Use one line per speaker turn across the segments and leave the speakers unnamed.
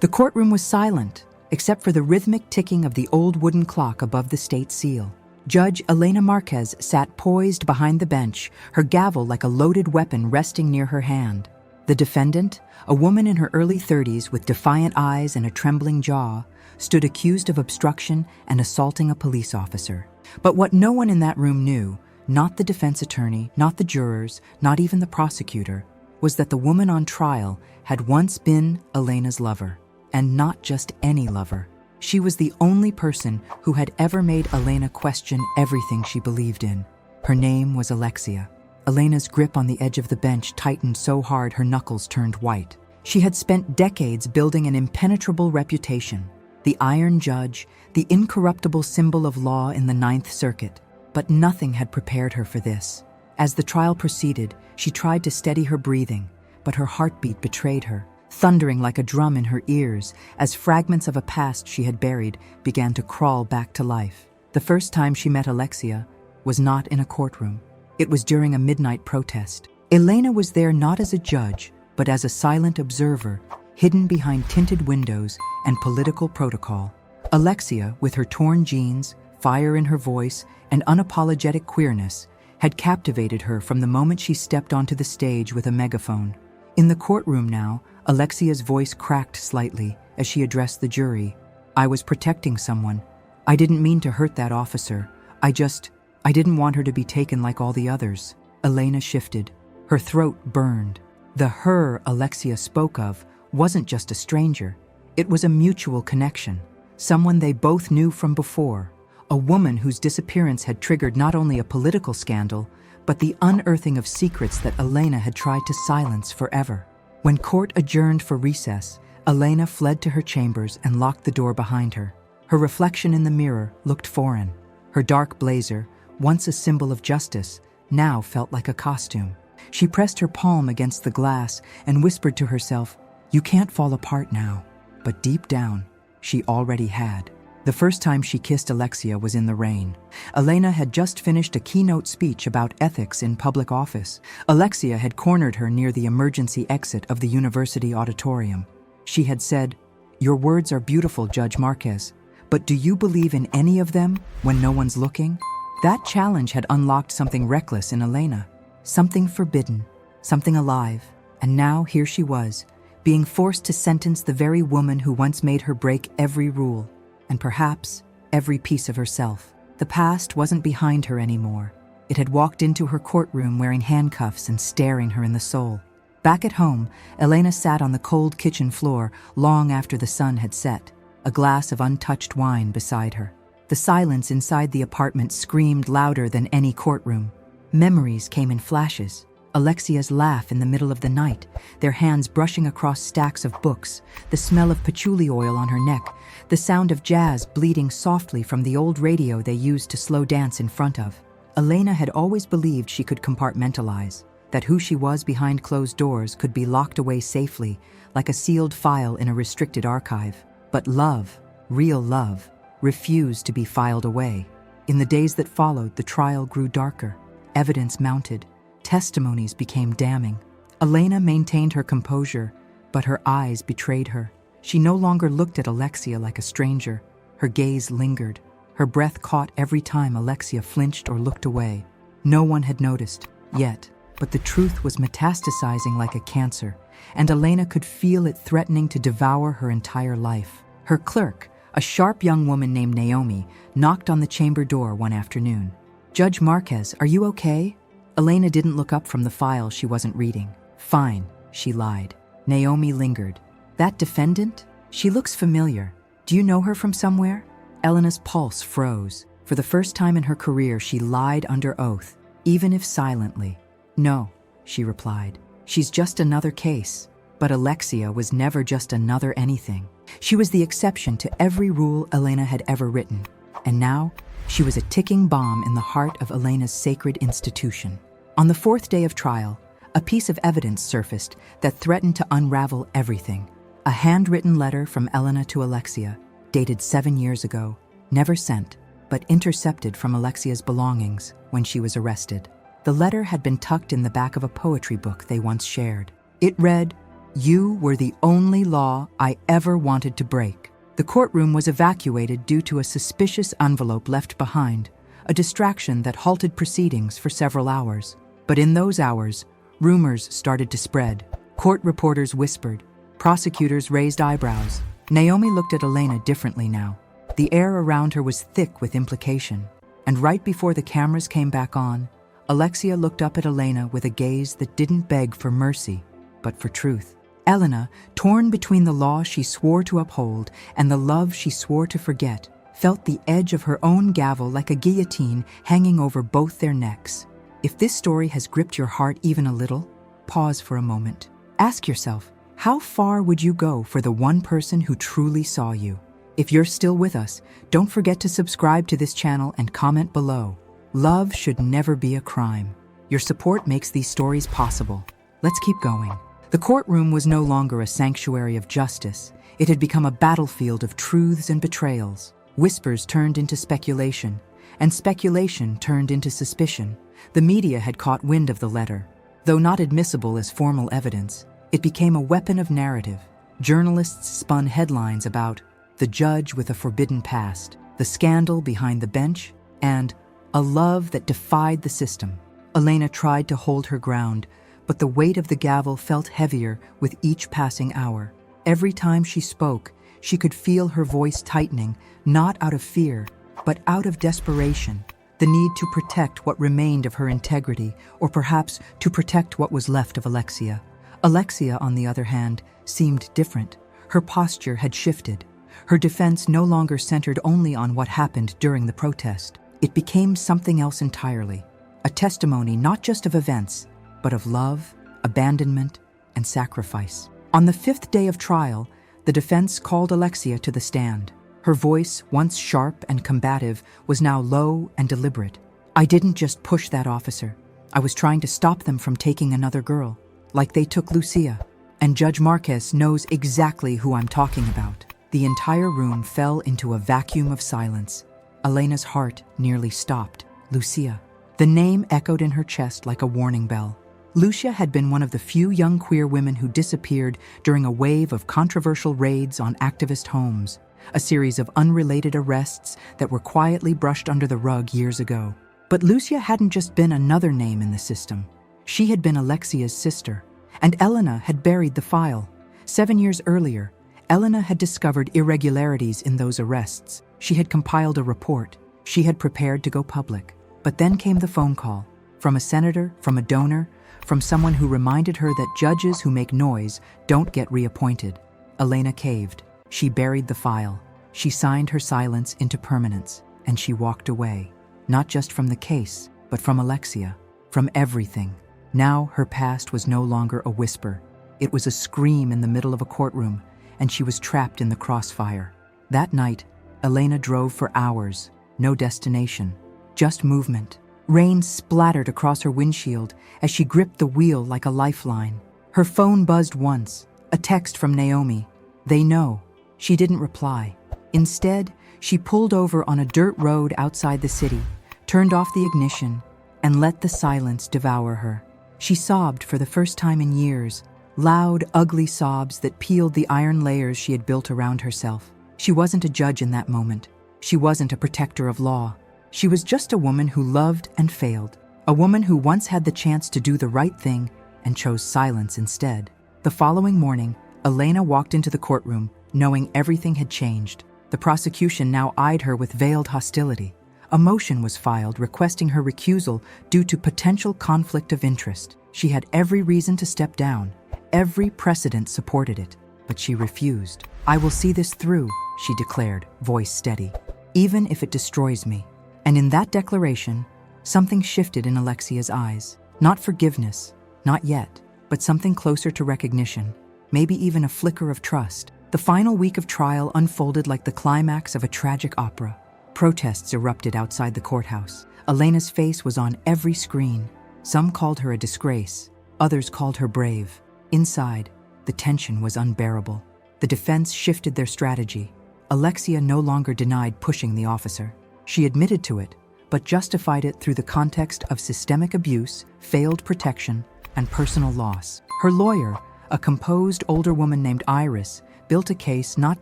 The courtroom was silent, except for the rhythmic ticking of the old wooden clock above the state seal. Judge Elena Marquez sat poised behind the bench, her gavel like a loaded weapon resting near her hand. The defendant, a woman in her early 30s with defiant eyes and a trembling jaw, stood accused of obstruction and assaulting a police officer. But what no one in that room knew, not the defense attorney, not the jurors, not even the prosecutor, was that the woman on trial had once been Elena's lover, and not just any lover. She was the only person who had ever made Elena question everything she believed in. Her name was Alexia. Elena's grip on the edge of the bench tightened so hard her knuckles turned white. She had spent decades building an impenetrable reputation, the iron judge, the incorruptible symbol of law in the Ninth Circuit. But nothing had prepared her for this. As the trial proceeded, she tried to steady her breathing, but her heartbeat betrayed her, thundering like a drum in her ears as fragments of a past she had buried began to crawl back to life. The first time she met Alexia was not in a courtroom. It was during a midnight protest. Elena was there not as a judge, but as a silent observer, hidden behind tinted windows and political protocol. Alexia, with her torn jeans, fire in her voice, and unapologetic queerness, had captivated her from the moment she stepped onto the stage with a megaphone. In the courtroom now, Alexia's voice cracked slightly as she addressed the jury. "I was protecting someone. I didn't mean to hurt that officer. I didn't want her to be taken like all the others." Elena shifted. Her throat burned. The her Alexia spoke of wasn't just a stranger. It was a mutual connection, someone they both knew from before, a woman whose disappearance had triggered not only a political scandal, but the unearthing of secrets that Elena had tried to silence forever. When court adjourned for recess, Elena fled to her chambers and locked the door behind her. Her reflection in the mirror looked foreign. Her dark blazer, once a symbol of justice, now felt like a costume. She pressed her palm against the glass and whispered to herself, "You can't fall apart now." But deep down, she already had. The first time she kissed Alexia was in the rain. Elena had just finished a keynote speech about ethics in public office. Alexia had cornered her near the emergency exit of the university auditorium. She had said, "Your words are beautiful, Judge Marquez, but do you believe in any of them when no one's looking?" That challenge had unlocked something reckless in Elena, something forbidden, something alive. And now here she was, being forced to sentence the very woman who once made her break every rule, and perhaps every piece of herself. The past wasn't behind her anymore. It had walked into her courtroom wearing handcuffs and staring her in the soul. Back at home, Elena sat on the cold kitchen floor long after the sun had set, a glass of untouched wine beside her. The silence inside the apartment screamed louder than any courtroom. Memories came in flashes. Alexia's laugh in the middle of the night, their hands brushing across stacks of books, the smell of patchouli oil on her neck, the sound of jazz bleeding softly from the old radio they used to slow dance in front of. Elena had always believed she could compartmentalize, that who she was behind closed doors could be locked away safely, like a sealed file in a restricted archive. But love, real love, refused to be filed away. In the days that followed, the trial grew darker. Evidence mounted. Testimonies became damning. Elena maintained her composure, but her eyes betrayed her. She no longer looked at Alexia like a stranger. Her gaze lingered. Her breath caught every time Alexia flinched or looked away. No one had noticed, yet, but the truth was metastasizing like a cancer, and Elena could feel it threatening to devour her entire life. Her clerk, a sharp young woman named Naomi, knocked on the chamber door one afternoon. "Judge Marquez, are you okay?" Elena didn't look up from the file she wasn't reading. "Fine," she lied. Naomi lingered. "That defendant? She looks familiar. Do you know her from somewhere?" Elena's pulse froze. For the first time in her career, she lied under oath, even if silently. "No," she replied. "She's just another case." But Alexia was never just another anything. She was the exception to every rule Elena had ever written. And now, she was a ticking bomb in the heart of Elena's sacred institution. On the fourth day of trial, a piece of evidence surfaced that threatened to unravel everything. A handwritten letter from Elena to Alexia, dated 7 years ago, never sent, but intercepted from Alexia's belongings when she was arrested. The letter had been tucked in the back of a poetry book they once shared. It read, You were the only law I ever wanted to break. The courtroom was evacuated due to a suspicious envelope left behind, a distraction that halted proceedings for several hours. But in those hours, rumors started to spread. Court reporters whispered. Prosecutors raised eyebrows. Naomi looked at Elena differently now. The air around her was thick with implication. And right before the cameras came back on, Alexia looked up at Elena with a gaze that didn't beg for mercy, but for truth. Elena, torn between the law she swore to uphold and the love she swore to forget, felt the edge of her own gavel like a guillotine hanging over both their necks. If this story has gripped your heart even a little, pause for a moment. Ask yourself, how far would you go for the one person who truly saw you? If you're still with us, don't forget to subscribe to this channel and comment below. Love should never be a crime. Your support makes these stories possible. Let's keep going. The courtroom was no longer a sanctuary of justice. It had become a battlefield of truths and betrayals. Whispers turned into speculation, and speculation turned into suspicion. The media had caught wind of the letter. Though not admissible as formal evidence, it became a weapon of narrative. Journalists spun headlines about the judge with a forbidden past, the scandal behind the bench, and a love that defied the system. Elena tried to hold her ground, but the weight of the gavel felt heavier with each passing hour. Every time she spoke, she could feel her voice tightening, not out of fear, but out of desperation. The need to protect what remained of her integrity, or perhaps to protect what was left of Alexia. Alexia, on the other hand, seemed different. Her posture had shifted. Her defense no longer centered only on what happened during the protest. It became something else entirely. A testimony not just of events, but of love, abandonment, and sacrifice. On the 5th day of trial, the defense called Alexia to the stand. Her voice, once sharp and combative, was now low and deliberate. I didn't just push that officer. I was trying to stop them from taking another girl, like they took Lucia. And Judge Marquez knows exactly who I'm talking about. The entire room fell into a vacuum of silence. Elena's heart nearly stopped. Lucia. The name echoed in her chest like a warning bell. Lucia had been one of the few young queer women who disappeared during a wave of controversial raids on activist homes, a series of unrelated arrests that were quietly brushed under the rug years ago. But Lucia hadn't just been another name in the system. She had been Alexia's sister, and Elena had buried the file. 7 years earlier, Elena had discovered irregularities in those arrests. She had compiled a report. She had prepared to go public. But then came the phone call, from a senator, from a donor, from someone who reminded her that judges who make noise don't get reappointed. Elena caved. She buried the file. She signed her silence into permanence, and she walked away. Not just from the case, but from Alexia, from everything. Now her past was no longer a whisper. It was a scream in the middle of a courtroom, and she was trapped in the crossfire. That night, Elena drove for hours. No destination, just movement. Rain splattered across her windshield as she gripped the wheel like a lifeline. Her phone buzzed once, a text from Naomi. They know. She didn't reply. Instead, she pulled over on a dirt road outside the city, turned off the ignition, and let the silence devour her. She sobbed for the first time in years, loud, ugly sobs that peeled the iron layers she had built around herself. She wasn't a judge in that moment. She wasn't a protector of law. She was just a woman who loved and failed, a woman who once had the chance to do the right thing and chose silence instead. The following morning, Elena walked into the courtroom, knowing everything had changed. The prosecution now eyed her with veiled hostility. A motion was filed requesting her recusal due to potential conflict of interest. She had every reason to step down. Every precedent supported it, but she refused. I will see this through, she declared, voice steady, even if it destroys me. And in that declaration, something shifted in Alexia's eyes. Not forgiveness, not yet, but something closer to recognition, maybe even a flicker of trust. The final week of trial unfolded like the climax of a tragic opera. Protests erupted outside the courthouse. Elena's face was on every screen. Some called her a disgrace, others called her brave. Inside, the tension was unbearable. The defense shifted their strategy. Alexia no longer denied pushing the officer. She admitted to it, but justified it through the context of systemic abuse, failed protection, and personal loss. Her lawyer, A composed older woman named Iris built a case not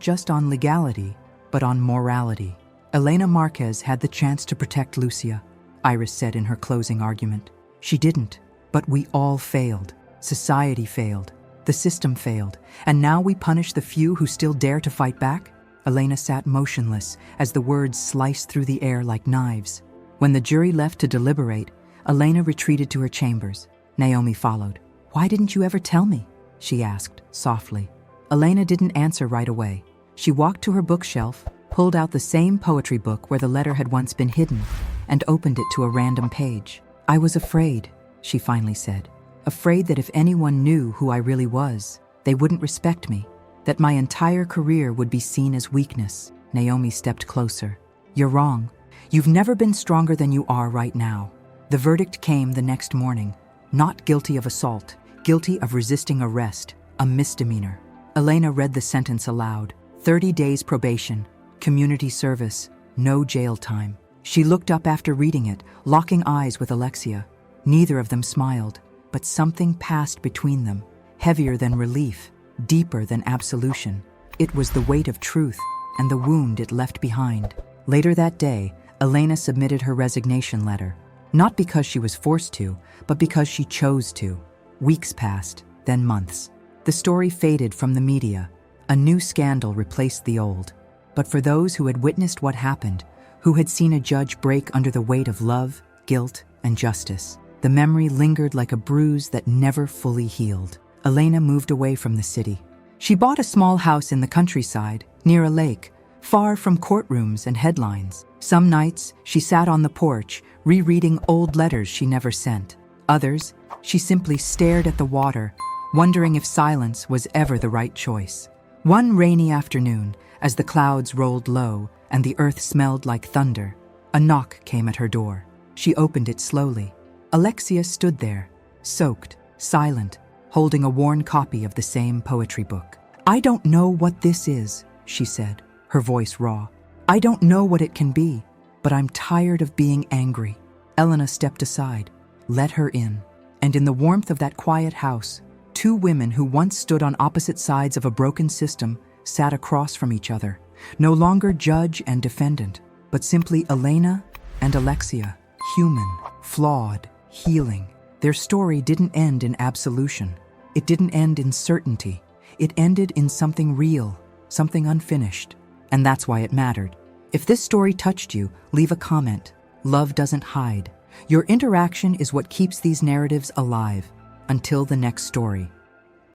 just on legality, but on morality. Elena Marquez had the chance to protect Lucia, Iris said in her closing argument. She didn't, but we all failed. Society failed. The system failed. And now we punish the few who still dare to fight back? Elena sat motionless as the words sliced through the air like knives. When the jury left to deliberate, Elena retreated to her chambers. Naomi followed. "Why didn't you ever tell me?" she asked, softly. Elena didn't answer right away. She walked to her bookshelf, pulled out the same poetry book where the letter had once been hidden, and opened it to a random page. "I was afraid," she finally said. "Afraid that if anyone knew who I really was, they wouldn't respect me, that my entire career would be seen as weakness." Naomi stepped closer. "You're wrong. You've never been stronger than you are right now." The verdict came the next morning. Not guilty of assault, guilty of resisting arrest, a misdemeanor. Elena read the sentence aloud. 30 days probation, community service, no jail time. She looked up after reading it, locking eyes with Alexia. Neither of them smiled, but something passed between them, heavier than relief, deeper than absolution. It was the weight of truth and the wound it left behind. Later that day, Elena submitted her resignation letter, not because she was forced to, but because she chose to. Weeks passed, then months. The story faded from the media. A new scandal replaced the old. But for those who had witnessed what happened, who had seen a judge break under the weight of love, guilt, and justice, the memory lingered like a bruise that never fully healed. Elena moved away from the city. She bought a small house in the countryside, near a lake, far from courtrooms and headlines. Some nights, she sat on the porch, rereading old letters she never sent. Others, she simply stared at the water, wondering if silence was ever the right choice. One rainy afternoon, as the clouds rolled low and the earth smelled like thunder, a knock came at her door. She opened it slowly. Alexia stood there, soaked, silent, holding a worn copy of the same poetry book. "I don't know what this is," she said, her voice raw. "I don't know what it can be, but I'm tired of being angry." Elena stepped aside. Let her in. And in the warmth of that quiet house, two women who once stood on opposite sides of a broken system sat across from each other, no longer judge and defendant, but simply Elena and Alexia, human, flawed, healing. Their story didn't end in absolution. It didn't end in certainty. It ended in something real, something unfinished. And that's why it mattered. If this story touched you, leave a comment. Love doesn't hide. Your interaction is what keeps these narratives alive. Until the next story.